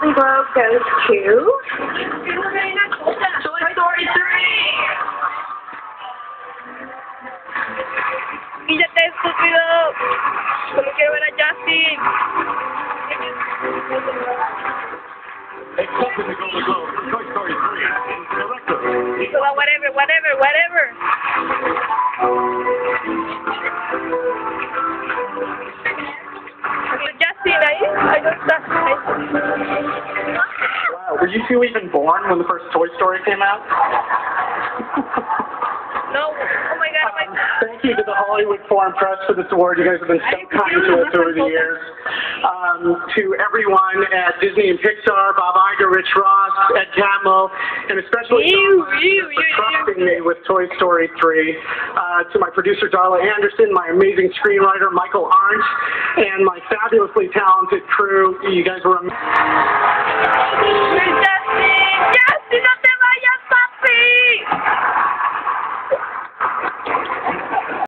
Golden Globe goes to... Toy Story 3! ¡Quítate, estúpido! Solo quiero ver a Justin. Accepting the Golden Globe for Toy Story 3 is director. So, whatever. Justin, ahí no está. Wow, were you two even born when the first Toy Story came out? No, oh my God. Thank you to the Hollywood Foreign Press for this award. You guys have been so kind to us over the years. To everyone at Disney and Pixar, Bob Iger, Rich Ross, Ed Catmull, and especially for trusting me with Toy Story 3. To my producer, Darla Anderson, my amazing screenwriter, Michael Arndt, and my fabulously talented crew. You guys were amazing.